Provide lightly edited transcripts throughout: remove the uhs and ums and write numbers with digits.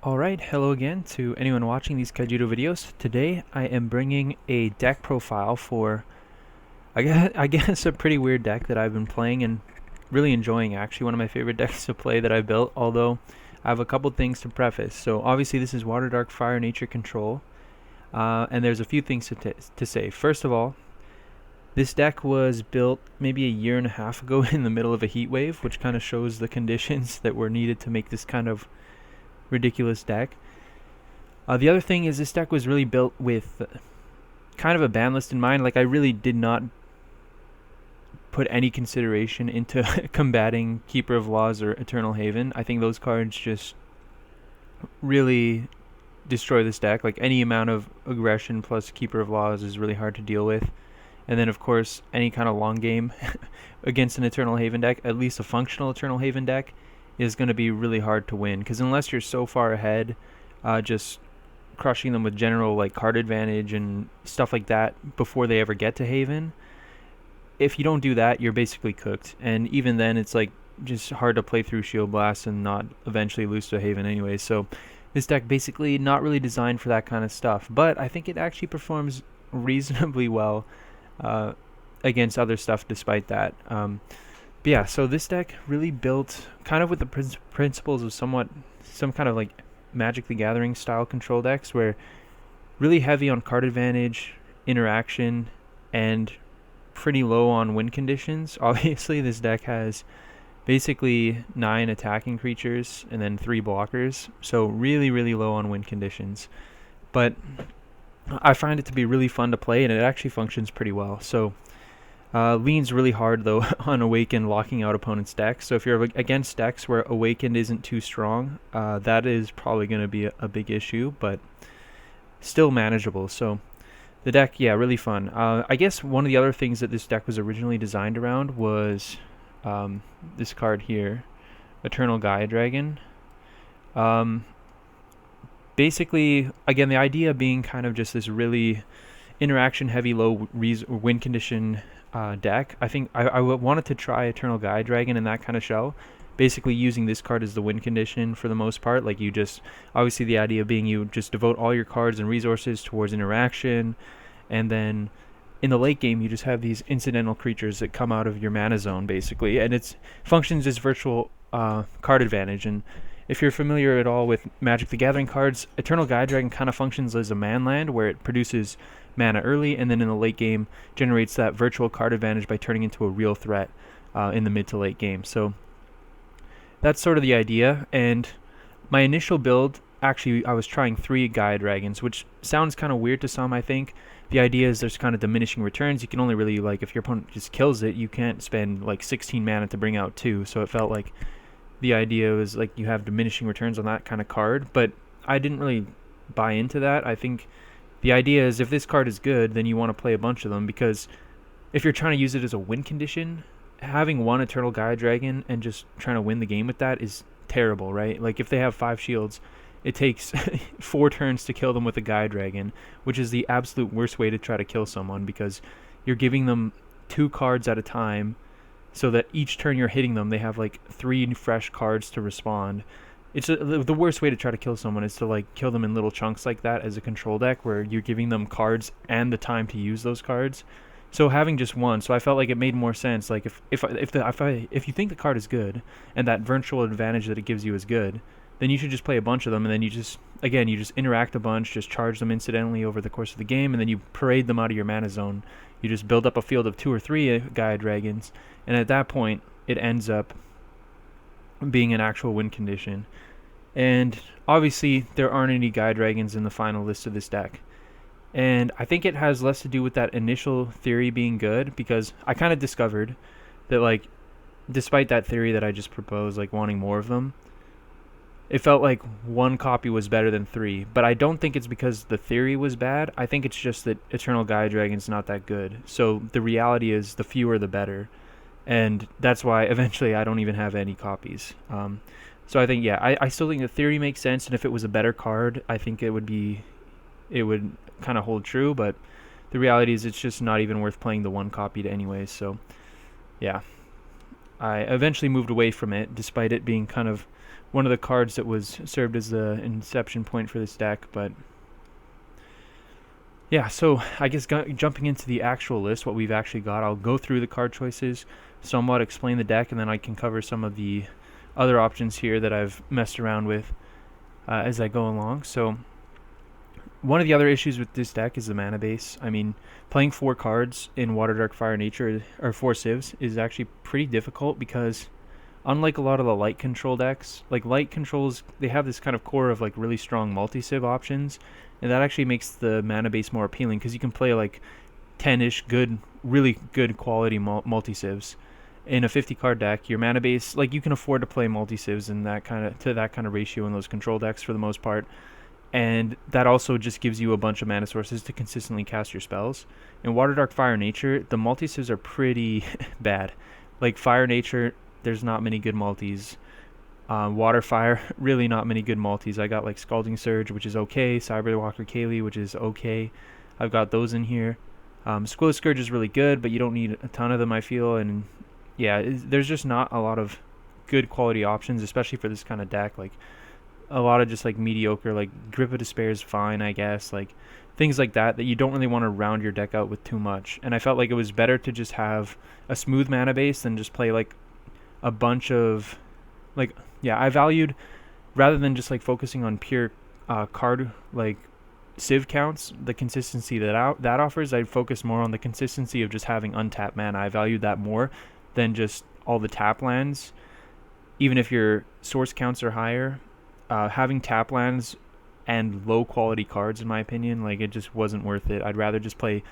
Alright, hello again to anyone watching these Kaijudo videos. Today I am bringing a deck profile for, I guess a pretty weird deck that I've been playing and really enjoying. Actually, one of my favorite decks to play that I built, although I have a couple things to preface. So obviously this is Water, Dark, Fire, Nature Control, and there's a few things to say. First of all, this deck was built maybe a year and a half ago in the middle of a heat wave, which kind of shows the conditions that were needed to make this kind of ridiculous deck. The other thing is this deck was really built with kind of a ban list in mind. Like, I really did not put any consideration into combating Keeper of Laws or Eternal Haven. I think those cards just really destroy this deck. Like, any amount of aggression plus Keeper of Laws is really hard to deal with. And then, of course, any kind of long game against an Eternal Haven deck, at least a functional Eternal Haven deck, is going to be really hard to win, because unless you're so far ahead, just crushing them with general like card advantage and stuff like that before they ever get to Haven, if you don't do that, you're basically cooked. And even then, it's like just hard to play through Shield Blast and not eventually lose to Haven anyway. So this deck basically not really designed for that kind of stuff, but I think it actually performs reasonably well against other stuff despite that. But yeah, so this deck really built kind of with the principles of some kind of like Magic the Gathering style control decks, where really heavy on card advantage, interaction, and pretty low on win conditions. Obviously, this deck has basically 9 attacking creatures and then 3 blockers, so really, really low on win conditions. But I find it to be really fun to play, and it actually functions pretty well. So leans really hard though on Awakened locking out opponents' decks. So if you're against decks where Awakened isn't too strong, that is probably going to be a big issue, but still manageable. So the deck, yeah, really fun. I guess one of the other things that this deck was originally designed around was this card here, Eternal Gaia Dragon. Basically, again, the idea being kind of just this really interaction heavy, low win condition deck. I think I wanted to try Eternal Gaia Dragon in that kind of shell, basically using this card as the win condition for the most part. Like, you just, obviously the idea being you just devote all your cards and resources towards interaction, and then in the late game you just have these incidental creatures that come out of your mana zone basically, and it functions as virtual card advantage. And if you're familiar at all with Magic the Gathering cards, Eternal Gaia Dragon kind of functions as a man land, where it produces mana early and then in the late game generates that virtual card advantage by turning into a real threat in the mid to late game. So that's sort of the idea. And my initial build, actually I was trying 3 Gaia Dragons, which sounds kind of weird to some. I think the idea is there's kind of diminishing returns. You can only really, like, if your opponent just kills it, you can't spend like 16 mana to bring out 2. So it felt like the idea was like you have diminishing returns on that kind of card, but I didn't really buy into that. I think the idea is if this card is good, then you want to play a bunch of them, because if you're trying to use it as a win condition, having one Eternal Gaia Dragon and just trying to win the game with that is terrible, right? Like, if they have 5 shields, it takes 4 turns to kill them with a Gaia Dragon, which is the absolute worst way to try to kill someone, because you're giving them 2 cards at a time, so that each turn you're hitting them, they have like 3 fresh cards to respond. It's the worst way to try to kill someone is to like kill them in little chunks like that as a control deck, where you're giving them cards and the time to use those cards. So having just one, so I felt like it made more sense. Like, if you think the card is good and that virtual advantage that it gives you is good, then you should just play a bunch of them, and then you just interact a bunch, just charge them incidentally over the course of the game, and then you parade them out of your mana zone. You just build up a field of 2 or 3 Gaia Dragons, and at that point it ends up being an actual win condition. And obviously there aren't any Gaia Dragons in the final list of this deck, and I think it has less to do with that initial theory being good, because I kind of discovered that, like, despite that theory that I just proposed, like wanting more of them, it felt like 1 copy was better than 3. But I don't think it's because the theory was bad. I think it's just that Eternal Gaia Dragon's not that good. So the reality is the fewer the better. And that's why eventually I don't even have any copies. So I think, yeah, I still think the theory makes sense. And if it was a better card, I think it would kind of hold true. But the reality is it's just not even worth playing the 1 copy to anyways. So yeah, I eventually moved away from it, despite it being kind of one of the cards that was served as the inception point for this deck. But yeah, so I guess jumping into the actual list, what we've actually got, I'll go through the card choices, somewhat explain the deck, and then I can cover some of the other options here that I've messed around with as I go along. So one of the other issues with this deck is the mana base. I mean, playing 4 cards in Water, Dark, Fire, Nature, or 4 civs, is actually pretty difficult because unlike a lot of the light control decks, like light controls, they have this kind of core of like really strong multi-civ options, and that actually makes the mana base more appealing because you can play like 10-ish good, really good quality multi-civs. In a 50 card deck, your mana base, like you can afford to play multi-civs in that kind of ratio in those control decks for the most part. And that also just gives you a bunch of mana sources to consistently cast your spells. In Water, Dark, Fire, Nature, the multi-civs are pretty bad. Like Fire, Nature, there's not many good multis. Water, Fire, really not many good multis. I got like Scalding Surge, which is okay. Cyberwalker Kaylee, which is okay. I've got those in here. Squillow Scourge is really good, but you don't need a ton of them, I feel. And yeah, there's just not a lot of good quality options, especially for this kind of deck. Like a lot of just like mediocre, like Grip of Despair is fine, I guess, like things like that you don't really want to round your deck out with too much. And I felt like it was better to just have a smooth mana base than just play like a bunch of like, yeah, I valued, rather than just like focusing on pure card like civ counts, the consistency that offers, I'd focus more on the consistency of just having untapped mana. I valued that more than just all the tap lands. Even if your source counts are higher, having tap lands and low quality cards, in my opinion, like it just wasn't worth it. I'd rather just play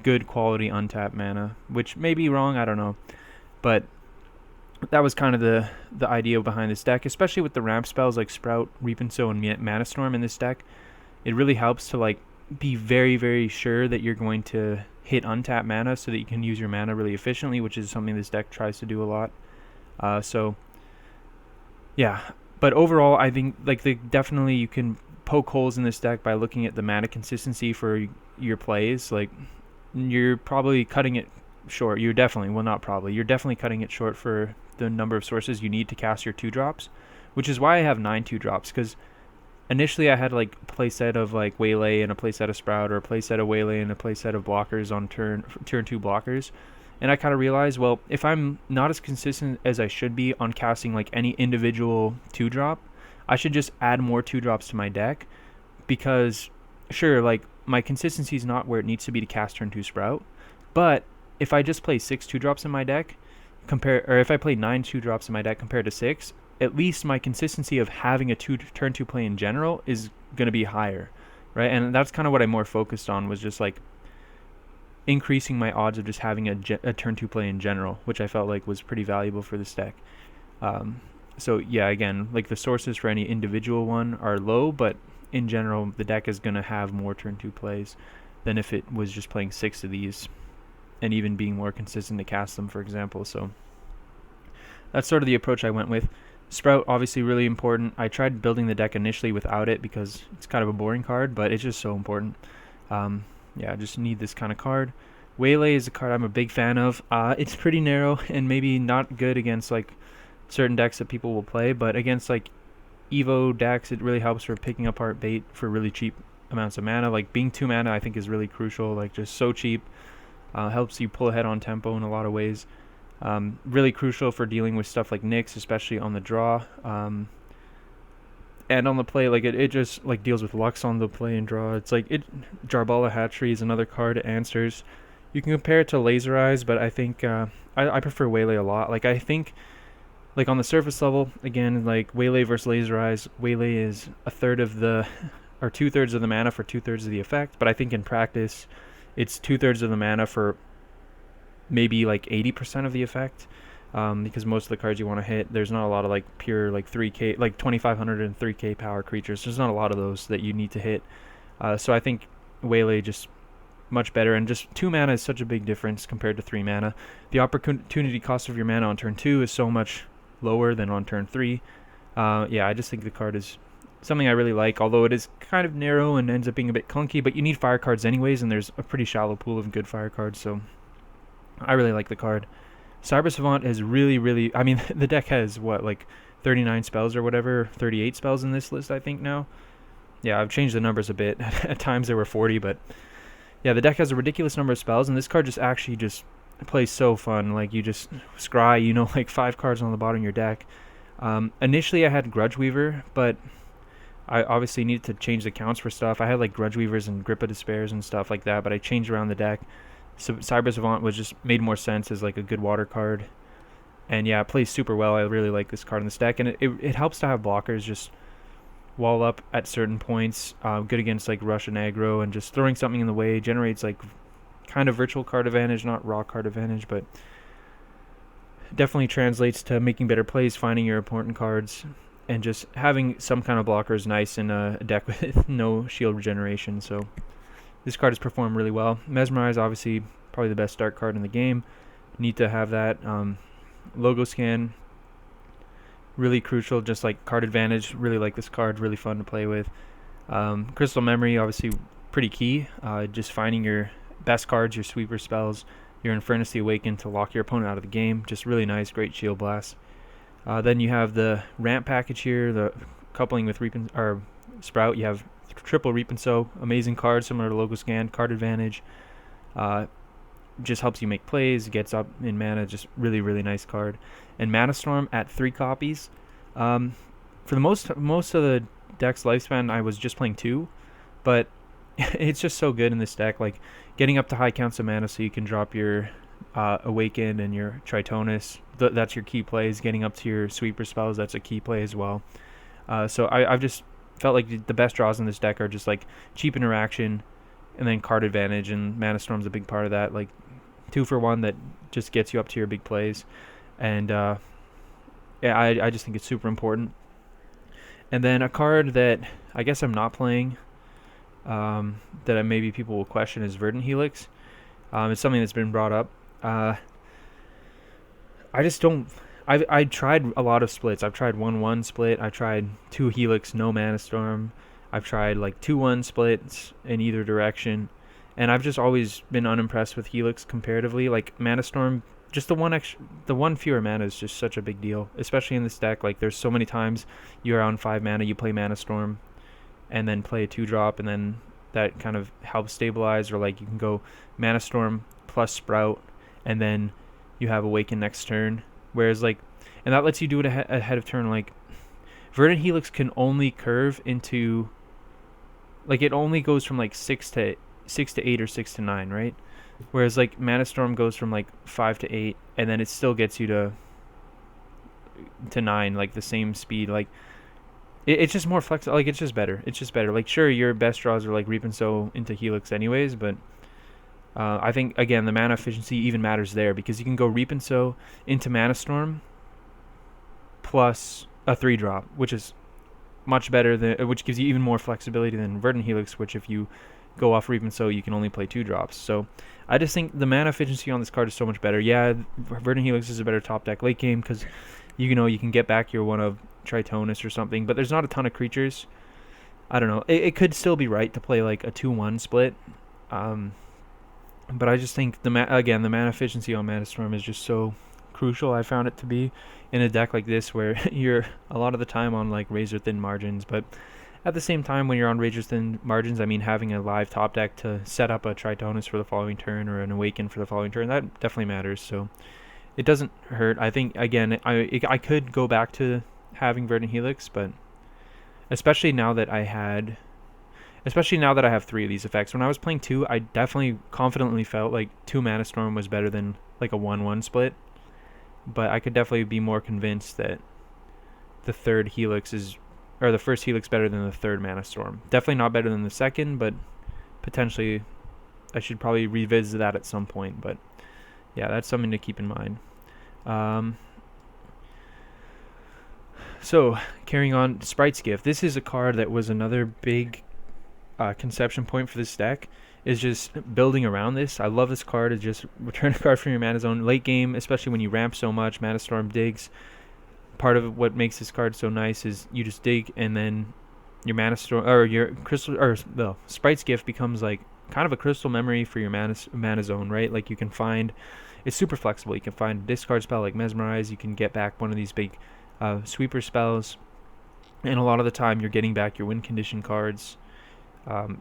good quality untapped mana, which may be wrong, I don't know. But that was kind of the idea behind this deck, especially with the ramp spells like Sprout, Reap and Sow, and Mana Storm in this deck. It really helps to like be very, very sure that you're going to hit untapped mana so that you can use your mana really efficiently, which is something this deck tries to do a lot. So yeah, but overall, I think like definitely you can poke holes in this deck by looking at the mana consistency for your plays. Like you're probably cutting it short. You're definitely cutting it short for the number of sources you need to cast your 2-drops, which is why I have 9 2-drops, because initially I had like a playset of like Waylay and a playset of Sprout, or a playset of Waylay and a playset of blockers on turn 2 blockers. And I kind of realized, well, if I'm not as consistent as I should be on casting like any individual 2-drop, I should just add more 2-drops to my deck, because sure, like my consistency is not where it needs to be to cast turn 2 Sprout, but if I just play 6 2-drops in my deck, or if I play 9 2-drops in my deck compared to 6, at least my consistency of having a turn 2 play in general is going to be higher, right? And that's kind of what I more focused on, was just like increasing my odds of just having a turn 2 play in general, which I felt like was pretty valuable for this deck. So yeah, again, like the sources for any individual one are low, but in general, the deck is going to have more turn 2 plays than if it was just playing 6 of these and even being more consistent to cast them, for example. So that's sort of the approach I went with. Sprout, obviously really important. I tried building the deck initially without it because it's kind of a boring card, but it's just so important. Yeah, I just need this kind of card. Waylay is a card I'm a big fan of. It's pretty narrow and maybe not good against like certain decks that people will play, but against like Evo decks, it really helps for picking apart bait for really cheap amounts of mana. Like being 2 mana, I think is really crucial. Like just so cheap, helps you pull ahead on tempo in a lot of ways. Really crucial for dealing with stuff like Nyx, especially on the draw. And on the play, like it just like deals with Lux on the play and draw. It's like Jarbala Hatchery is another card it answers. You can compare it to Laser Eyes, but I think I prefer Waylay a lot. Like I think, like on the surface level, again, like Waylay versus Laser Eyes, Waylay is 1/3 of the, or 2/3 of the mana for 2/3 of the effect. But I think in practice, it's 2/3 of the mana for maybe like 80% of the effect. Because most of the cards you want to hit, there's not a lot of like pure like 3k, like 2500 and 3k power creatures. There's not a lot of those that you need to hit. So I think Waylay just much better, and just 2 mana is such a big difference compared to 3 mana. The opportunity cost of your mana on turn 2 is so much lower than on turn 3. Yeah, I just think the card is something I really like, although it is kind of narrow and ends up being a bit clunky, but you need fire cards anyways, and there's a pretty shallow pool of good fire cards, so I really like the card. Cyber Savant is really, I mean, the deck has, what, like 39 spells or whatever, 38 spells in this list, I think now. Yeah, I've changed the numbers a bit. At times there were 40, but yeah, the deck has a ridiculous number of spells, and this card just actually just plays so fun. Like, you just scry, you know, like 5 cards on the bottom of your deck. Initially I had Grudge Weaver, but I obviously needed to change the counts for stuff. I had like Grudge Weavers and Grip of Despairs and stuff like that, but I changed around the deck. So Cyber Savant was just made more sense as like a good water card. And yeah, it plays super well. I really like this card in this deck, and it helps to have blockers just wall up at certain points. Good against like Russian aggro, and just throwing something in the way generates like kind of virtual card advantage, not raw card advantage, but definitely translates to making better plays, finding your important cards, and just having some kind of blocker is nice in a deck with no shield regeneration. So this card has performed really well. Mesmerize, obviously, probably the best dark card in the game. Need to have that. Logo Scan, really crucial, just like card advantage. Really like this card, really fun to play with. Crystal Memory, obviously pretty key. Just finding your best cards, your sweeper spells, your Infernus the Awakened to lock your opponent out of the game. Just really nice, great shield blast. Then you have the ramp package here, the coupling with Sprout. You have triple Reap and Sow, amazing card, similar to Logo Scan, card advantage. Just helps you make plays, gets up in mana, just really, really nice card. And Mana Storm at 3 copies. For the most of the deck's lifespan, I was just playing 2, but it's just so good in this deck, like getting up to high counts of mana so you can drop your Awakened and your Tritonus. That's your key plays. Getting up to your sweeper spells, that's a key play as well. So I've just felt like the best draws in this deck are just like cheap interaction and then card advantage, and Mana Storm's a big part of that, like 2-for-1 that just gets you up to your big plays. And yeah, I just think it's super important. And then a card that I guess I'm not playing, that maybe people will question, is Verdant Helix. It's something that's been brought up. I just don't. I tried a lot of splits. I've tried 1-1 split. I've tried 2 Helix, no Mana Storm. I've tried like 2-1 splits in either direction, and I've just always been unimpressed with Helix comparatively. Like Mana Storm, just the one fewer mana is just such a big deal, especially in this deck. Like there's so many times you're on 5 mana, you play Mana Storm, and then play a 2-drop, and then that kind of helps stabilize. Or like you can go Mana Storm plus Sprout, and then you have Awaken next turn. Whereas like, and that lets you do it ahead of turn. Like Verdant Helix can only curve into, like it only goes from like 6 to 8 or 6 to 9, right? Whereas like Mana Storm goes from like 5 to 8, and then it still gets you to 9, like the same speed. Like it's just more flexible. Like it's just better. Like sure, your best draws are like Reap and Sow into Helix anyways, but I think again the mana efficiency even matters there, because you can go Reap and Sow into Mana Storm plus a 3-drop, which is much better than, which gives you even more flexibility than Verdant Helix, which if you go off Reap and Sow, you can only play 2 drops. So I just think the mana efficiency on this card is so much better. Yeah, Verdant Helix is a better top deck late game, because you know you can get back your one of Tritonus or something, but there's not a ton of creatures. I don't know. It could still be right to play like a 2-1 split, but I just think the mana efficiency on Mana Storm is just so crucial. I found it to be in a deck like this, where you're a lot of the time on like razor thin margins, but at the same time when you're on razor thin margins, I mean having a live top deck to set up a Tritonus for the following turn or an Awaken for the following turn, that definitely matters. So it doesn't hurt. I think again I could go back to having Verdant Helix, but especially now that I have 3 of these effects. When I was playing 2, I definitely confidently felt like 2 Mana Storm was better than like a 1-1 split, but I could definitely be more convinced that the third Helix the first Helix better than the third Mana Storm. Definitely not better than the second, but potentially I should probably revisit that at some point. But yeah, that's something to keep in mind. So carrying on, Sprite's Gift. This is a card that was another big conception point for this deck, is just building around this. I love this card. It's just return a card from your mana zone late game, especially when you ramp so much. Mana Storm digs. Part of what makes this card so nice is you just dig, and then your Mana Storm or your crystal or the Sprite's Gift becomes like kind of a crystal memory for your mana zone, right? Like you can find, it's super flexible. You can find a discard spell like Mesmerize. You can get back one of these big sweeper spells, and a lot of the time you're getting back your win condition cards.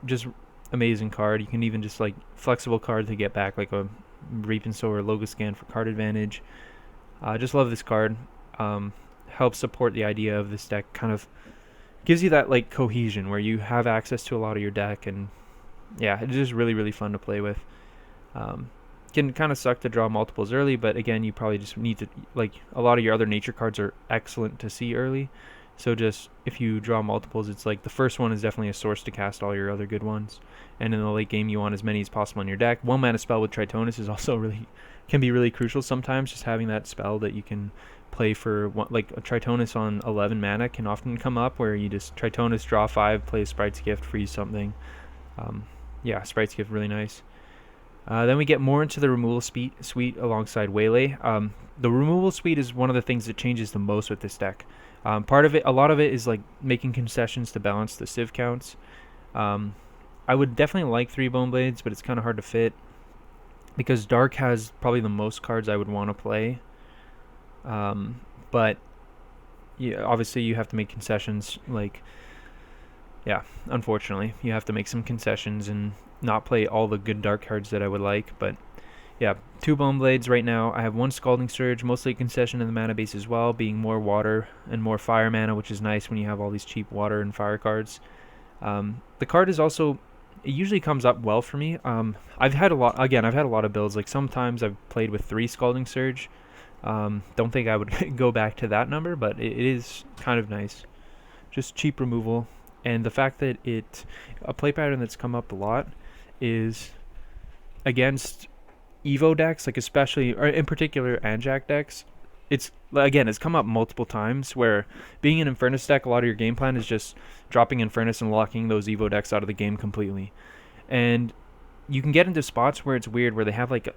Just amazing card. You can even just like flexible card to get back like a Reap and Sow or Logo Scan for card advantage. I just love this card. Helps support the idea of this deck. Kind of gives you that like cohesion where you have access to a lot of your deck, and yeah, it's just really really fun to play with. Can kind of suck to draw multiples early, but again, you probably just need to, like, a lot of your other nature cards are excellent to see early. So just if you draw multiples, it's like the first one is definitely a source to cast all your other good ones, and in the late game you want as many as possible in your deck. 1 mana spell with Tritonus is also can be really crucial sometimes. Just having that spell that you can play for one, like a Tritonus on 11 mana can often come up where you just Tritonus, draw 5, play a Sprite's Gift, freeze something. Yeah, Sprite's Gift, really nice. Then we get more into the removal suite alongside Waylay. The removal suite is one of the things that changes the most with this deck. A lot of it is like making concessions to balance the Civ counts. I would definitely like 3 Bone Blades, but it's kind of hard to fit because Dark has probably the most cards I would want to play. But yeah, obviously you have to make concessions. Like, yeah, unfortunately, you have to make some concessions and not play all the good Dark cards that I would like. But yeah, 2 Bone Blades right now. I have 1 Scalding Surge, mostly a concession in the mana base as well, being more water and more fire mana, which is nice when you have all these cheap water and fire cards. The card is also, it usually comes up well for me. I've had a lot of builds. Like sometimes I've played with 3 Scalding Surge. Don't think I would go back to that number, but it is kind of nice. Just cheap removal. And the fact that a play pattern that's come up a lot is against Evo decks, like especially, or in particular Anjak decks. It's come up multiple times where being an Infernus deck, a lot of your game plan is just dropping Infernus and locking those Evo decks out of the game completely. And you can get into spots where it's weird, where they have like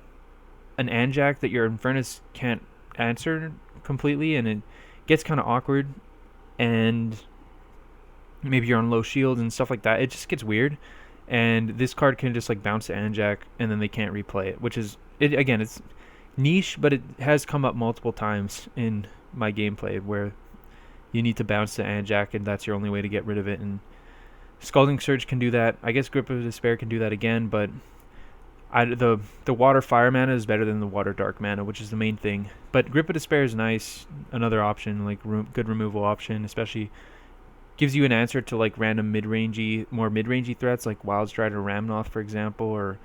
an Anjak that your Infernus can't answer completely, and it gets kind of awkward, and maybe you're on low shield and stuff like that. It just gets weird, and this card can just like bounce to Anjak and then they can't replay it, which is, it's niche, but it has come up multiple times in my gameplay where you need to bounce to Anjak and that's your only way to get rid of it. And Scalding Surge can do that. I guess Grip of Despair can do that again, but the water fire mana is better than the water dark mana, which is the main thing. But Grip of Despair is nice, another option, like good removal option, especially gives you an answer to like random more mid-rangey threats like Wildstrider Ramnoth, for example, or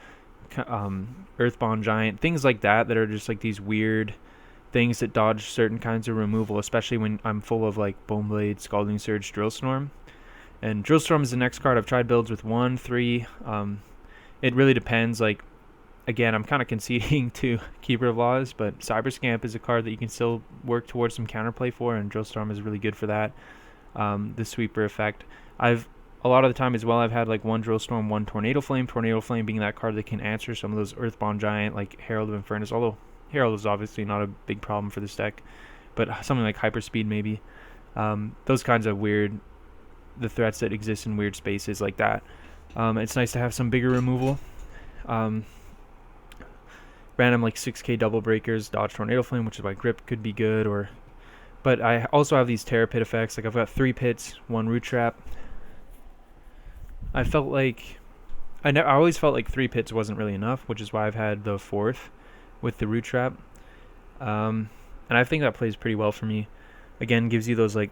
Earthbound Giant, things like that are just like these weird things that dodge certain kinds of removal, especially when I'm full of like Bone Blade, Scalding Surge, Drillstorm. And Drillstorm is the next card. I've tried builds with 1, 3. It really depends. Like, again, I'm kind of conceding to Keeper of Laws, but Cyberscamp is a card that you can still work towards some counterplay for, and Drillstorm is really good for that. The sweeper effect. A lot of the time as well, I've had like 1 Drillstorm, 1 Tornado Flame being that card that can answer some of those Earthbound Giant, like Herald of Infernus, although Herald is obviously not a big problem for this deck, but something like Hyperspeed maybe. Those kinds of the threats that exist in weird spaces like that. It's nice to have some bigger removal. Random like 6k double breakers, dodge Tornado Flame, which is why Grip could be good, but I also have these Terror Pit effects. Like I've got 3 pits, 1 Root Trap. I always felt like 3 pits wasn't really enough, which is why I've had the 4th with the Root Trap. And I think that plays pretty well for me. Again, gives you those like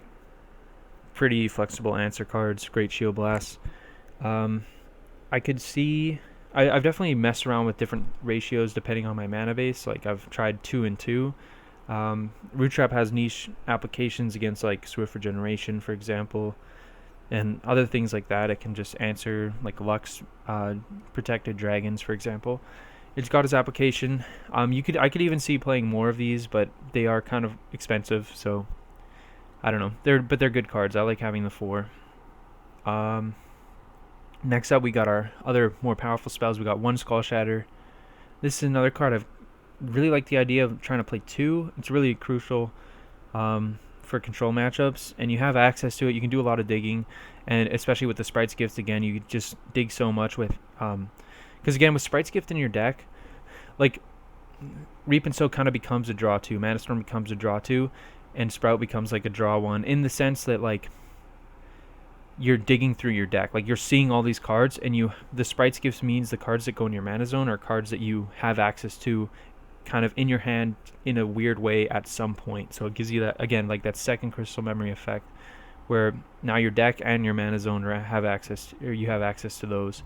pretty flexible answer cards, great Shield Blast. I could see, I've definitely messed around with different ratios depending on my mana base. Like I've tried 2 and 2. Root Trap has niche applications against like Swift Regeneration, for example, and other things like that. It can just answer like Lux protected dragons, for example. It's got its application. I could even see playing more of these, but they are kind of expensive, so I don't know. They're good cards. I like having the 4. Next up, we got our other more powerful spells. We got 1 Skull Shatter. This is another card I've really like the idea of trying to play 2. It's really crucial for control matchups, and you have access to it. You can do a lot of digging, and especially with the Sprite's Gift, again, you just dig so much with because again, with Sprite's Gift in your deck, like Reap and Sow kind of becomes a draw 2, Mana Storm becomes a draw 2, and Sprout becomes like a draw one, in the sense that like you're digging through your deck, like you're seeing all these cards, and the Sprites Gifts means the cards that go in your mana zone are cards that you have access to kind of in your hand in a weird way at some point. So it gives you that, again, like that second crystal memory effect, where now your deck and your mana zone have access to, or you have access to those.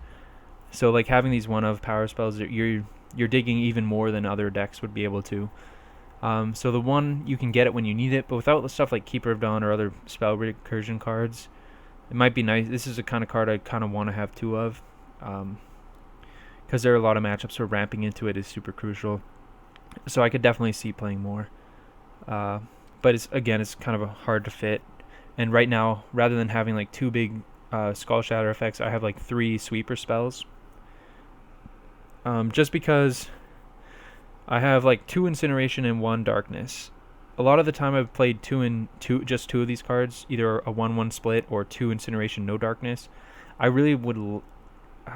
So like having these one of power spells, you're digging even more than other decks would be able to. So the one, you can get it when you need it, but without the stuff like Keeper of Dawn or other spell recursion cards, it might be nice. This is a kind of card I kind of want to have two of, because there are a lot of matchups where ramping into it is super crucial. So I could definitely see playing more. But it's kind of hard to fit. And right now, rather than having like two big Skull Shatter effects, I have like 3 sweeper spells. Just because I have like 2 Incineration and 1 Darkness. A lot of the time I've played just two of these cards, either a 1-1 split or 2 Incineration, no Darkness. I really would...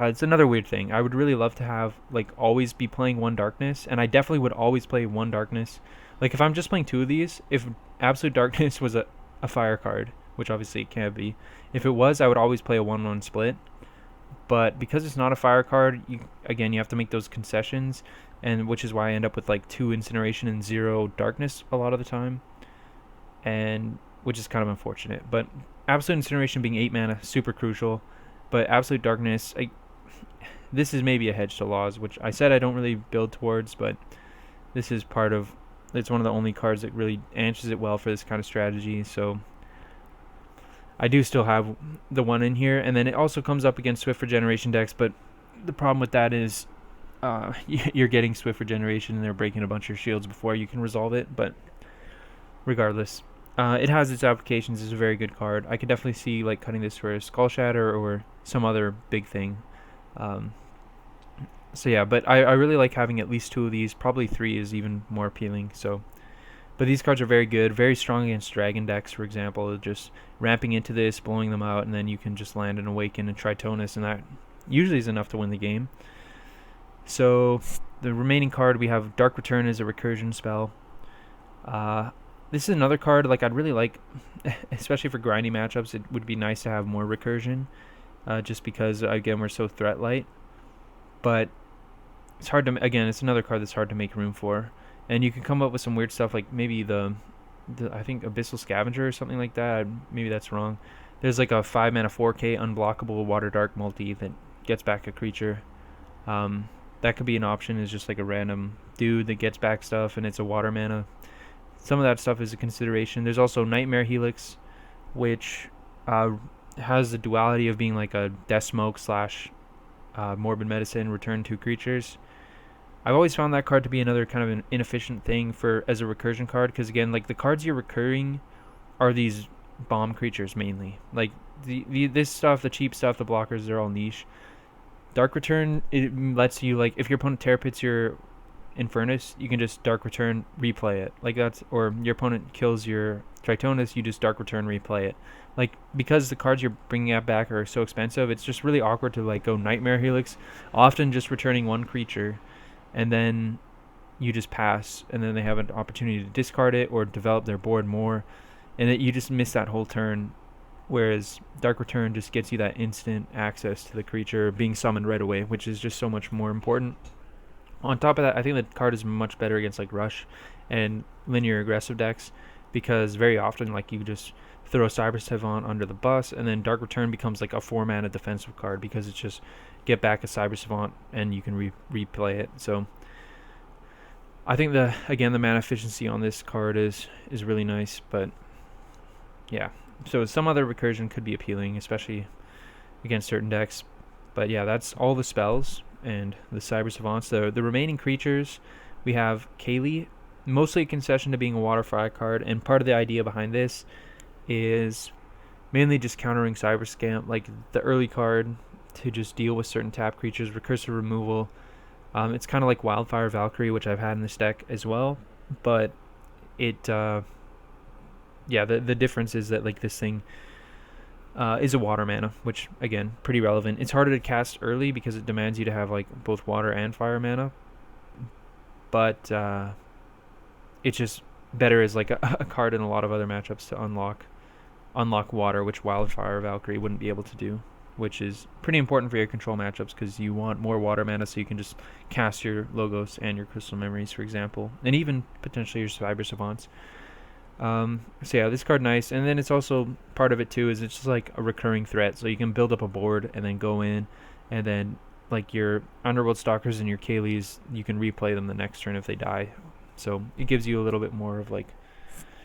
it's another weird thing. I would really love to have, like, always be playing 1 Darkness, and I definitely would always play 1 Darkness. Like, if I'm just playing 2 of these, if Absolute Darkness was a fire card, which obviously it can't be, if it was, I would always play a 1-1 split. But because it's not a fire card, you have to make those concessions, and which is why I end up with like 2 Incineration and 0 Darkness a lot of the time, and which is kind of unfortunate. But Absolute Incineration being 8 mana, super crucial. But Absolute Darkness, this is maybe a hedge to laws, which I said I don't really build towards, but this is it's one of the only cards that really answers it well for this kind of strategy. So I do still have the 1 in here, and then it also comes up against Swift Regeneration decks, but the problem with that is you're getting Swift Regeneration and they're breaking a bunch of shields before you can resolve it. But regardless, it has its applications. It's a very good card. I could definitely see like cutting this for a Skull Shatter or some other big thing. So yeah, but I really like having at least 2 of these. Probably 3 is even more appealing. So, but these cards are very good, very strong against Dragon decks, for example. Just ramping into this, blowing them out, and then you can just land an Awaken and Tritonus, and that usually is enough to win the game. So the remaining card, we have Dark Return as a recursion spell. This is another card like I'd really like, especially for grinding matchups. It would be nice to have more recursion, just because again we're so threat light. But it's hard to, again, it's another card that's hard to make room for, and you can come up with some weird stuff like maybe the I think Abyssal Scavenger or something like that. Maybe that's wrong. There's like a 5 mana 4K unblockable Water Dark multi that gets back a creature. That could be an option, is just like a random dude that gets back stuff and it's a water mana. Some of that stuff is a consideration. There's also Nightmare Helix, which has the duality of being like a Death Smoke / Morbid Medicine, return 2 creatures. I've always found that card to be another kind of an inefficient thing as a recursion card, because again, like the cards you're recurring are these bomb creatures mainly. Like this stuff, the cheap stuff, the blockers, they're all niche. Dark Return, it lets you, like, if your opponent Terror Pits your Infernus, you can just Dark Return, replay it. Like or your opponent kills your Tritonus, you just Dark Return, replay it. Like, because the cards you're bringing back are so expensive, it's just really awkward to like go Nightmare Helix, often just returning 1 creature, and then you just pass, and then they have an opportunity to discard it or develop their board more, and you just miss that whole turn. Whereas Dark Return just gets you that instant access to the creature being summoned right away, which is just so much more important. On top of that, I think the card is much better against like Rush and linear aggressive decks, because very often like you just throw Cyber Savant under the bus, and then Dark Return becomes like a 4 mana defensive card because it's just get back a Cyber Savant and you can replay it. So I think the mana efficiency on this card is really nice. But yeah, so some other recursion could be appealing, especially against certain decks. But yeah, that's all the spells and the Cyber Savants. The remaining creatures, we have Kaylee, mostly a concession to being a Water Fire card, and part of the idea behind this is mainly just countering Cyber Scamp, like the early card to just deal with certain tap creatures, recursive removal. It's kind of like Wildfire Valkyrie, which I've had in this deck as well, but it the difference is that like this thing is a water mana, which again, pretty relevant. It's harder to cast early because it demands you to have like both water and fire mana, but it's just better as like a card in a lot of other matchups to unlock water, which Wildfire Valkyrie wouldn't be able to do, which is pretty important for your control matchups because you want more water mana so you can just cast your Logos and your Crystal Memories, for example, and even potentially your Cyber Savants. So yeah, this card nice, and then it's also part of it too is it's just like a recurring threat, so you can build up a board and then go in, and then like your Underworld Stalkers and your Kaylees, you can replay them the next turn if they die. So it gives you a little bit more of like,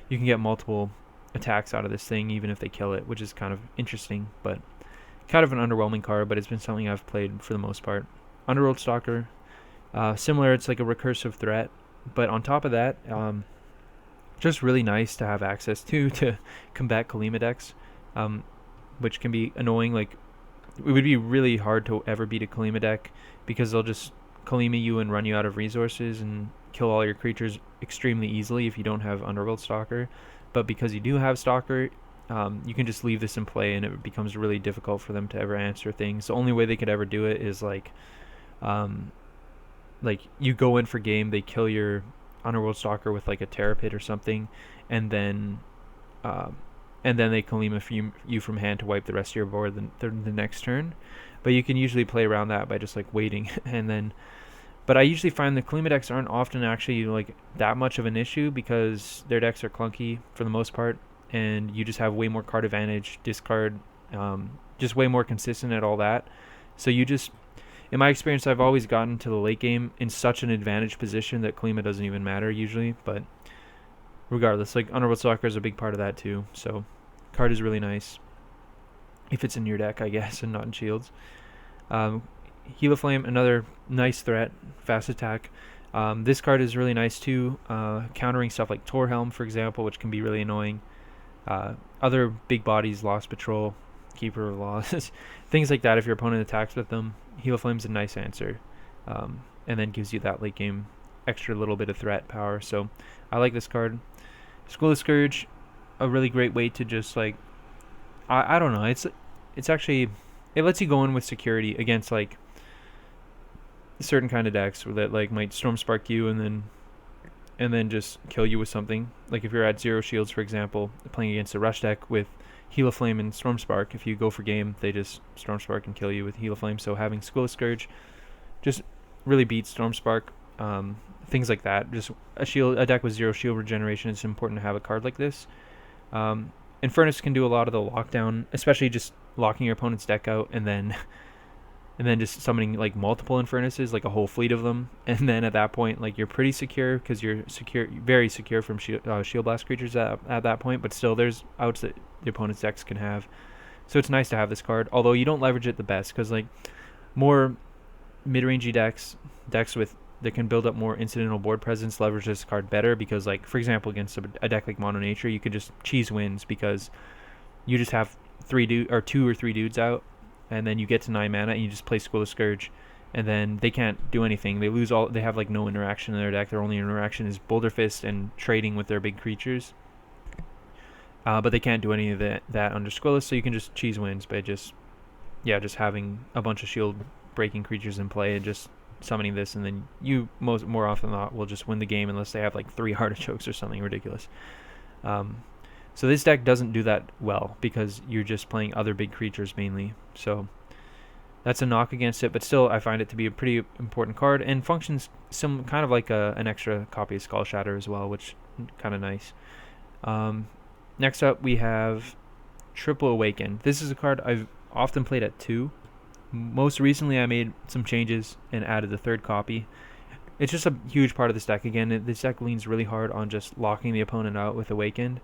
you can get multiple attacks out of this thing even if they kill it, which is kind of interesting, but kind of an underwhelming card, but it's been something I've played for the most part. Underworld Stalker, similar, it's like a recursive threat, but on top of that, just really nice to have access to combat Kalima decks, which can be annoying. Like, it would be really hard to ever beat a Kalima deck because they'll just Kalima you and run you out of resources and kill all your creatures extremely easily if you don't have Underworld Stalker. But because you do have Stalker, you can just leave this in play and it becomes really difficult for them to ever answer things. The only way they could ever do it is like you go in for game, they kill your Underworld Stalker with like a Terra Pit or something, and then they Kalima you from hand to wipe the rest of your board the next turn. But you can usually play around that by just like waiting and then. But I usually find the Kalima decks aren't often actually like that much of an issue because their decks are clunky for the most part, and you just have way more card advantage, discard, just way more consistent at all that. So you just, in my experience, I've always gotten to the late game in such an advantage position that Kalima doesn't even matter usually. But regardless, like Underworld Stalker is a big part of that too. So card is really nice if it's in your deck, I guess, and not in Shields. Heliflame, another nice threat, fast attack. This card is really nice too, countering stuff like Torhelm, for example, which can be really annoying. Other big bodies, Lost Patrol, Keeper of Laws, things like that. If your opponent attacks with them, Heliflame's a nice answer, and then gives you that late game extra little bit of threat power. So I like this card. School of Scourge, a really great way to just like, I don't know, it's actually, it lets you go in with security against like certain kind of decks that like might Storm Spark you and then just kill you with something. Like if you're at 0 shields, for example, playing against a rush deck with Heliflame and Storm Spark, if you go for game, they just Storm Spark and kill you with Heliflame. So having School of Scourge just really beats Storm Spark. Things like that. Just a deck with 0 shield regeneration, it's important to have a card like this. Infernus can do a lot of the lockdown, especially just locking your opponent's deck out and then just summoning like multiple Infernuses, like a whole fleet of them, and then at that point like you're pretty secure because you're very secure from shield blast creatures at that point. But still, there's outs that the opponent's decks can have, so it's nice to have this card. Although you don't leverage it the best because like more mid-rangey decks that can build up more incidental board presence leverage this card better because, like, for example, against a deck like Mono Nature, you could just cheese wins because you just have 2 or 3 dudes out, and then you get to 9 mana and you just play School of Scourge, and then they can't do anything. They have like no interaction in their deck. Their only interaction is Boulder Fist and trading with their big creatures. But they can't do any of that under Squillis, so you can just cheese wins by just having a bunch of shield breaking creatures in play and just summoning this, and then you more often than not will just win the game unless they have like 3 artichokes or something ridiculous. So this deck doesn't do that well because you're just playing other big creatures mainly. So that's a knock against it, but still I find it to be a pretty important card and functions some kind of like an extra copy of Skull Shatter as well, which is kind of nice. Next up we have Triple Awaken. This is a card I've often played at 2. Most recently I made some changes and added the 3rd copy. It's just a huge part of this deck. Again, this deck leans really hard on just locking the opponent out with Awakened.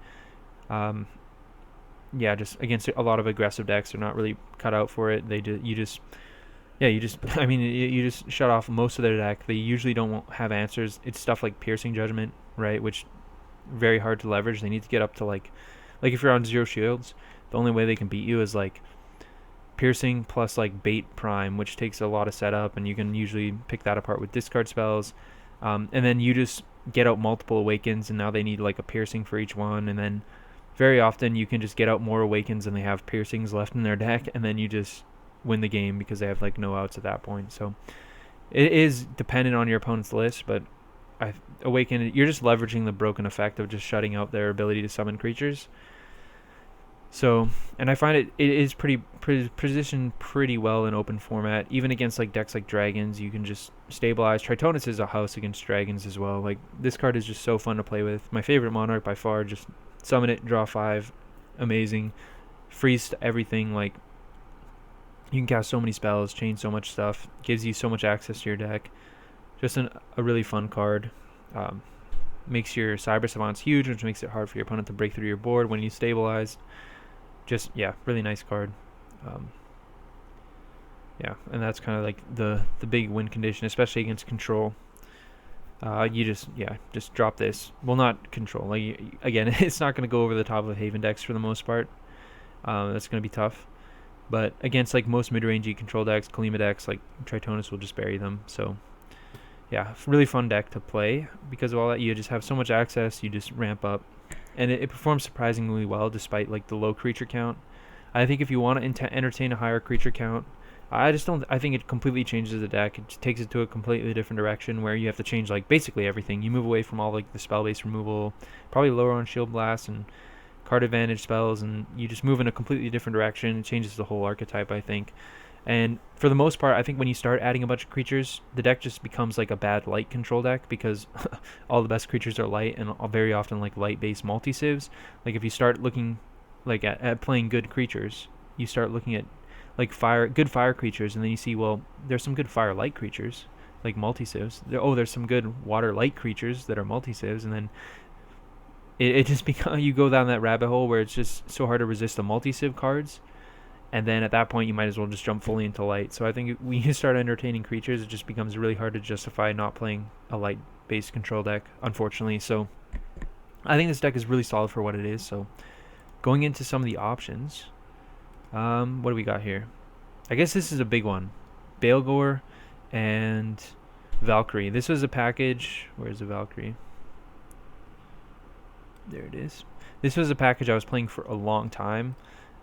Just against a lot of aggressive decks, they're not really cut out for it. You just shut off most of their deck. They usually don't have answers. It's stuff like Piercing Judgment, right, which very hard to leverage. They need to get up to like if you're on 0 shields, the only way they can beat you is like Piercing plus like Bait Prime, which takes a lot of setup, and you can usually pick that apart with discard spells. And then you just get out multiple Awakens, and now they need like a Piercing for each one, and then very often you can just get out more Awakens than they have Piercings left in their deck, and then you just win the game because they have like no outs at that point. So it is dependent on your opponent's list, but Awaken, you're just leveraging the broken effect of just shutting out their ability to summon creatures. So, and I find it is positioned pretty well in open format. Even against like decks like dragons, you can just stabilize. Tritonus is a house against dragons as well. Like, this card is just so fun to play with. My favorite monarch by far. Just summon it, draw 5, amazing. Freeze everything. Like, you can cast so many spells, change so much stuff, gives you so much access to your deck. Just a really fun card. Makes your Cyber Savants huge, which makes it hard for your opponent to break through your board when you stabilize. Just, yeah, really nice card. Yeah, and that's kind of like the big win condition, especially against control. You just drop this. Well, not control. Like, again, it's not going to go over the top of Haven decks for the most part. That's going to be tough. But against like most mid-rangey control decks, Kalima decks, like Tritonus will just bury them. So yeah, really fun deck to play because of all that. You just have so much access. You just ramp up, and it performs surprisingly well despite like the low creature count. I think if you want to entertain a higher creature count, I think it completely changes the deck. It just takes it to a completely different direction where you have to change like basically everything. You move away from all like the spell-based removal, probably lower on Shield Blast and card advantage spells, and you just move in a completely different direction. It changes the whole archetype, I think. And for the most part, I think when you start adding a bunch of creatures, the deck just becomes like a bad light control deck because all the best creatures are light, and very often like light-based multi-civs. Like, if you start looking like at playing good creatures, you start looking at like good fire creatures, and then you see, well, there's some good fire light creatures like multi-civs. There's some good water light creatures that are multi-civs, and then it just becomes, you go down that rabbit hole where it's just so hard to resist the multi-civ cards, and then at that point you might as well just jump fully into light. So I think when you start entertaining creatures, it just becomes really hard to justify not playing a light-based control deck, unfortunately. So I think this deck is really solid for what it is. So going into some of the options, what do we got here? I guess this is a big one. Baelgor and Valkyrie. This was a package. Where's the Valkyrie? There it is. This was a package I was playing for a long time,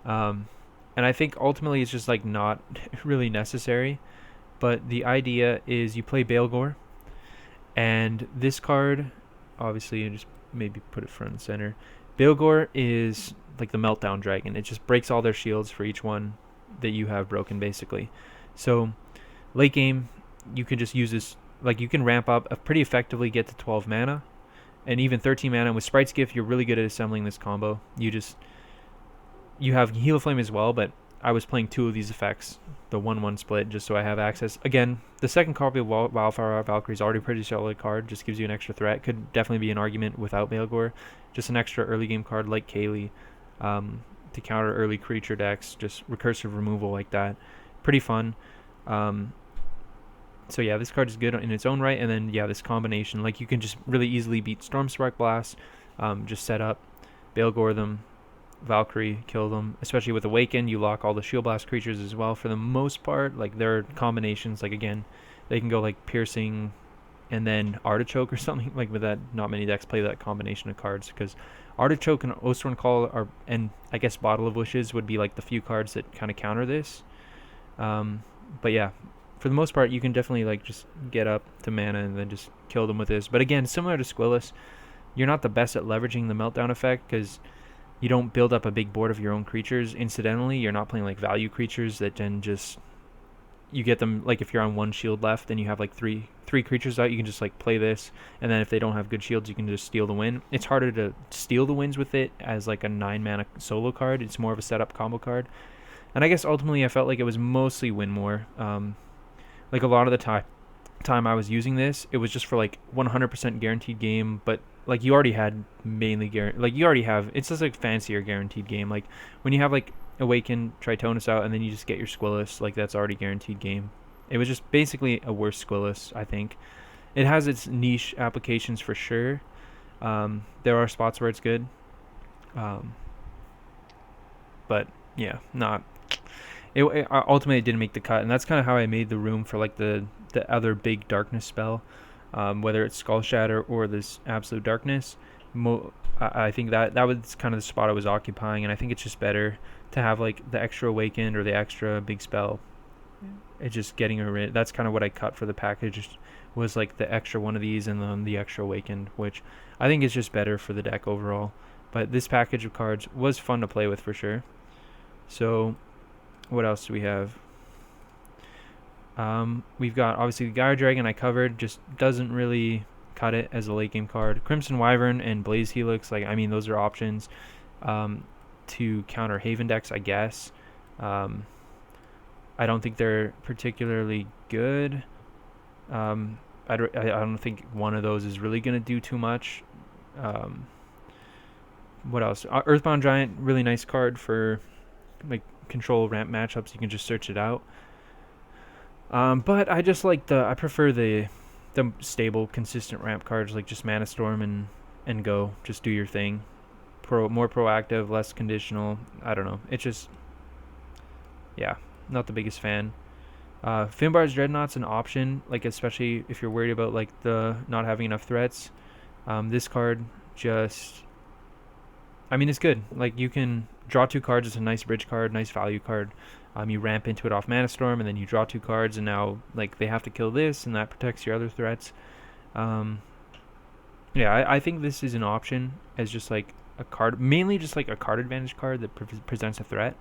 and I think ultimately it's just like not really necessary. But the idea is you play Baelgor, and this card, obviously, you just maybe put it front and center. Baelgor is like the Meltdown Dragon. It just breaks all their shields for each one that you have broken, basically. So late game, you can just use this. Like, you can ramp up pretty effectively, get to 12 mana. And even 13 mana. With Sprite's Gift, you're really good at assembling this combo. You have Heal Flame as well, but I was playing 2 of these effects, the 1-1 split, just so I have access. Again, the second copy of Wildfire Valkyrie is already a pretty solid card, just gives you an extra threat. Could definitely be an argument without Baelgor. Just an extra early game card like Kaylee to counter early creature decks, just recursive removal like that. Pretty fun. So yeah, this card is good in its own right, and then yeah, this combination, like, you can just really easily beat Stormspark Blast, just set up, Baelgor them, Valkyrie, kill them. Especially with Awaken, you lock all the Shield Blast creatures as well for the most part. Like, there are combinations, like, again, they can go like Piercing and then Artichoke or something. Like, with that, not many decks play that combination of cards, because Artichoke and Oathsworn Call are, and I guess Bottle of Wishes would be like the few cards that kind of counter this. But yeah, for the most part, you can definitely like just get up to mana and then just kill them with this. But again, similar to Squillis, you're not the best at leveraging the Meltdown effect because you don't build up a big board of your own creatures. Incidentally, you're not playing like value creatures that then just, you get them, like, if you're on 1 shield left and you have like three creatures out, you can just like play this, and then if they don't have good shields, you can just steal the win. It's harder to steal the wins with it as like a 9 mana solo card. It's more of a setup combo card. And I guess ultimately I felt like it was mostly win more. Like, a lot of the time I was using this, it was just for like 100% guaranteed game, but like, you already had mainly it's just like fancier guaranteed game. Like, when you have like Awaken, Tritonus out, and then you just get your Squillis, like, that's already guaranteed game. It was just basically a worse Squillis, I think. It has its niche applications for sure. There are spots where it's good. But yeah, not... It ultimately didn't make the cut, and that's kind of how I made the room for like the other big darkness spell, whether it's Skull Shatter or this Absolute Darkness. I think that was kind of the spot I was occupying, and I think it's just better to have like the extra Awakened or the extra big spell. It's just getting rid. That's kind of what I cut for the package was like the extra one of these and then the extra Awakened, which I think is just better for the deck overall. But this package of cards was fun to play with for sure. So what else do we have? We've got obviously the Gyre Dragon I covered, just doesn't really cut it as a late game card. Crimson Wyvern and Blaze Helix, like, I mean, those are options to counter Haven decks, I guess. I don't think they're particularly good. I don't think one of those is really going to do too much. What else? Earthbound Giant, really nice card for like control ramp matchups. You can just search it out. But I just like I prefer the stable, consistent ramp cards, like just Mana Storm and go. Just do your thing. More proactive, less conditional. I don't know. It's just, yeah, not the biggest fan. Finbar's Dreadnought's an option, like especially if you're worried about like the not having enough threats. This card just, I mean, it's good. Like you can draw 2 cards. It's a nice bridge card, nice value card. You ramp into it off Mana Storm, and then you draw 2 cards, and now like they have to kill this, and that protects your other threats. Yeah, I think this is an option as just like a card, mainly just like a card advantage card that presents a threat.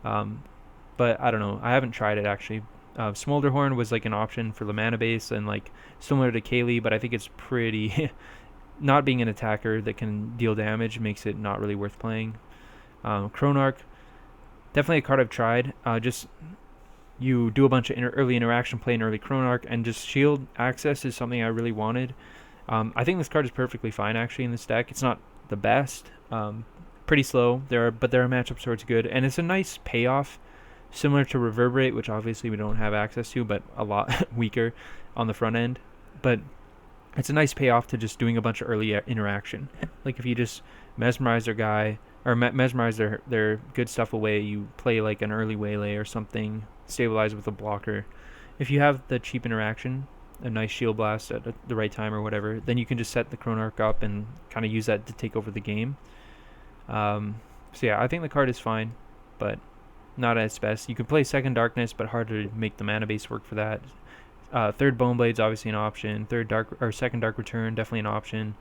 But I don't know. I haven't tried it actually. Smolderhorn was like an option for the mana base and like similar to Kaylee, but I think it's pretty not being an attacker that can deal damage makes it not really worth playing. Chronarch, definitely a card I've tried. Just you do a bunch of early interaction play in early Chronarch, and just shield access is something I really wanted. I think this card is perfectly fine actually in this deck. It's not the best, pretty slow. But there are matchups where it's good, and it's a nice payoff, similar to Reverberate, which obviously we don't have access to, but a lot weaker on the front end. But it's a nice payoff to just doing a bunch of early interaction. Like if you just mesmerize their guy or mesmerize their good stuff away, you play like an early waylay or something, stabilize with a blocker. If you have the cheap interaction, a nice shield blast at the right time or whatever, then you can just set the Chronarch up and kind of use that to take over the game. So yeah, I think the card is fine, but not at its best. You can play Second Darkness, but hard to make the mana base work for that. Third Boneblade's obviously an option. Second Dark Return, definitely an option.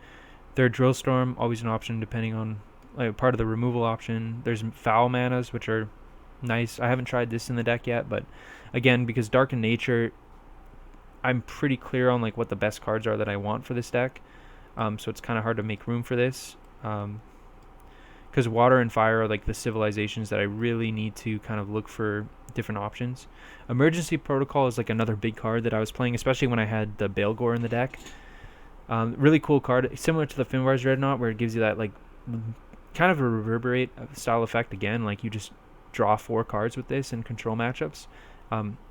Third Drillstorm, always an option depending on like part of the removal option. There's Foul Manas, which are nice. I haven't tried this in the deck yet, but again, because Dark in Nature, I'm pretty clear on like what the best cards are that I want for this deck. So it's kind of hard to make room for this. Because Water and Fire are like the civilizations that I really need to kind of look for different options. Emergency Protocol is like another big card that I was playing, especially when I had the Balegore in the deck. Really cool card, similar to the Finbar's Dreadnought, where it gives you that like kind of a Reverberate style effect again. Like you just draw 4 cards with this in control matchups.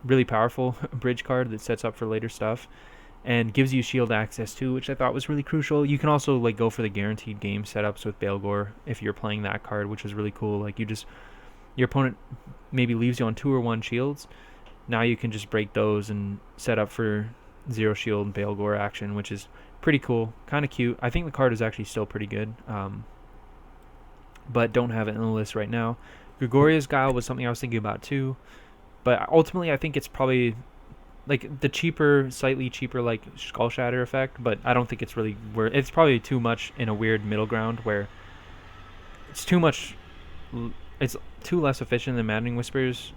Really powerful bridge card that sets up for later stuff and gives you shield access too, which I thought was really crucial. You can also like go for the guaranteed game setups with Balegore if you're playing that card, which is really cool. Like your opponent maybe leaves you on 2 or 1 shields. Now you can just break those and set up for 0 shield Balegore action, which is pretty cool, kind of cute. I think the card is actually still pretty good, but don't have it in the list right now. Gregoria's Guile was something I was thinking about too, but ultimately I think it's probably like the slightly cheaper like Skull Shatter effect, but I don't think it's really it's probably too much in a weird middle ground where it's too less efficient than Maddening Whispers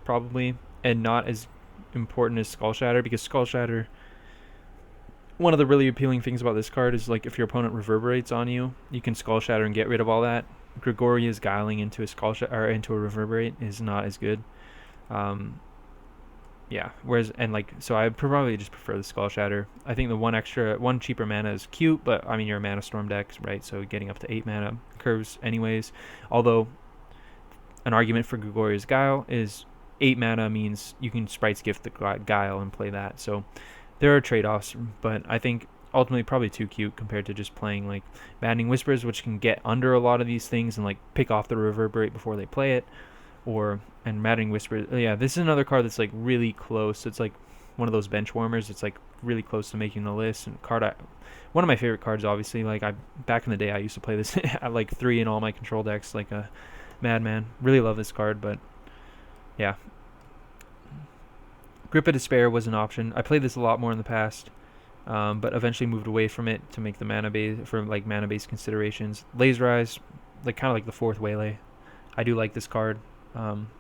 probably, and not as important as Skull Shatter, because Skull Shatter, one of the really appealing things about this card is like if your opponent reverberates on you, you can Skull Shatter and get rid of all that. Gregoria's Guiling into a Skull Shatter or into a Reverberate is not as good. Yeah, so I probably just prefer the Skull Shatter. I think the one cheaper mana is cute, but I mean you're a Mana Storm deck, right? So getting up to 8 mana curves anyways. Although an argument for Gregoria's Guile is 8 mana means you can Sprite's Gift the Guile and play that. So there are trade-offs, but I think ultimately probably too cute compared to just playing like Maddening Whispers, which can get under a lot of these things and like pick off the Reverberate before they play it. And Maddening Whispers, yeah, this is another card that's like really close. It's like one of those bench warmers. It's like really close to making the list. And one of my favorite cards, obviously. Like back in the day, I used to play this at like 3 in all my control decks, like a madman. Really love this card, but yeah. Grip of Despair was an option. I played this a lot more in the past. but eventually moved away from it to make the mana base for like mana based considerations. Laser Eyes, like kind of like the fourth Waylay. I do like this card.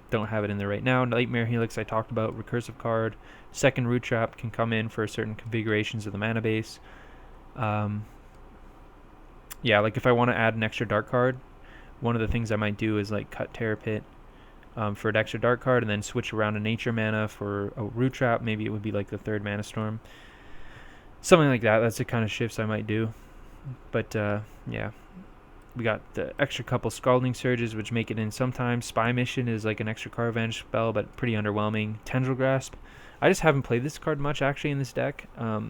Don't have it in there right now. Nightmare Helix I talked about, recursive card. Second Root Trap can come in for certain configurations of the mana base. Yeah, like if I want to add an extra dark card, one of the things I might do is like cut Terror Pit for an extra dark card and then switch around a nature mana for a Root Trap. Maybe it would be like the third Mana Storm. Something like that. That's the kind of shifts I might do. But yeah. We got the extra couple Scalding Surges, which make it in sometimes. Spy Mission is like an extra Carvenge spell, but pretty underwhelming. Tendril Grasp. I just haven't played this card much, actually, in this deck. I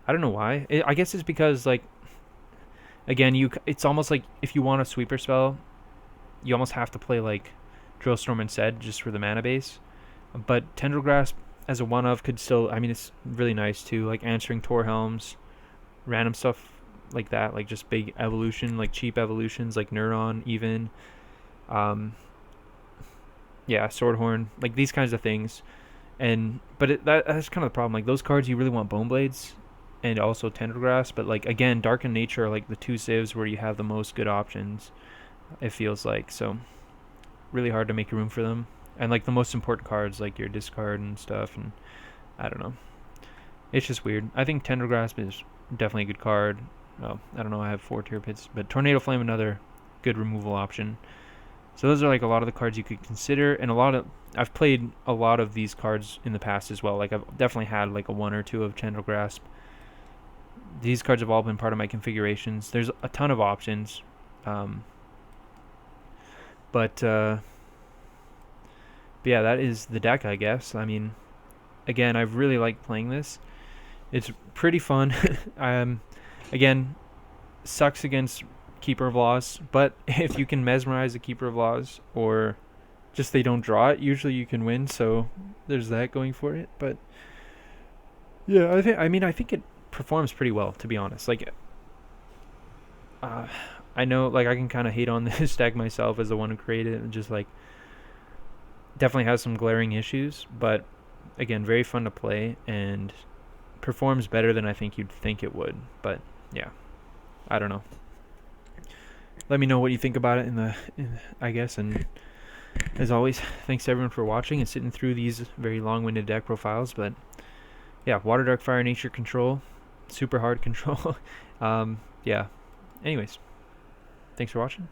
don't know why. I guess it's because, like, again, it's almost like if you want a sweeper spell, you almost have to play, like, Drillstorm instead, just for the mana base. But Tendril Grasp, as a one-of, could still... I mean, it's really nice, too. Like, answering Tor Helms, random stuff like that, like just big evolution, like cheap evolutions, like Neuron even, yeah, Swordhorn, like these kinds of things. And but that's kind of the problem, like those cards you really want Bone Blades and also Tendril Grasp, but like again, Dark and Nature are like the two civs where you have the most good options, it feels like. So really hard to make room for them, and like the most important cards like your discard and stuff, and I don't know, it's just weird. I think Tendril Grasp is definitely a good card. Oh, I don't know, I have 4 Tear Pits, but Tornado Flame, another good removal option. So those are like a lot of the cards you could consider, and I've played a lot of these cards in the past as well. Like I've definitely had like a 1 or 2 of Tendril Grasp. These cards have all been part of my configurations. There's a ton of options, but yeah, that is the deck, I guess. I mean, again, I've really liked playing this. It's pretty fun. Again, sucks against Keeper of Laws, but if you can mesmerize the Keeper of Laws, or just they don't draw it, usually you can win, so there's that going for it. But yeah, I think it performs pretty well, to be honest. Like, I know, like, I can kind of hate on this deck myself as the one who created it, and just like definitely has some glaring issues, but again, very fun to play and performs better than I think you'd think it would. But yeah, I don't know. Let me know what you think about it I guess. And as always, thanks to everyone for watching and sitting through these very long-winded deck profiles. But yeah, Water, Dark, Fire, Nature control, super hard control. Yeah. Anyways, thanks for watching.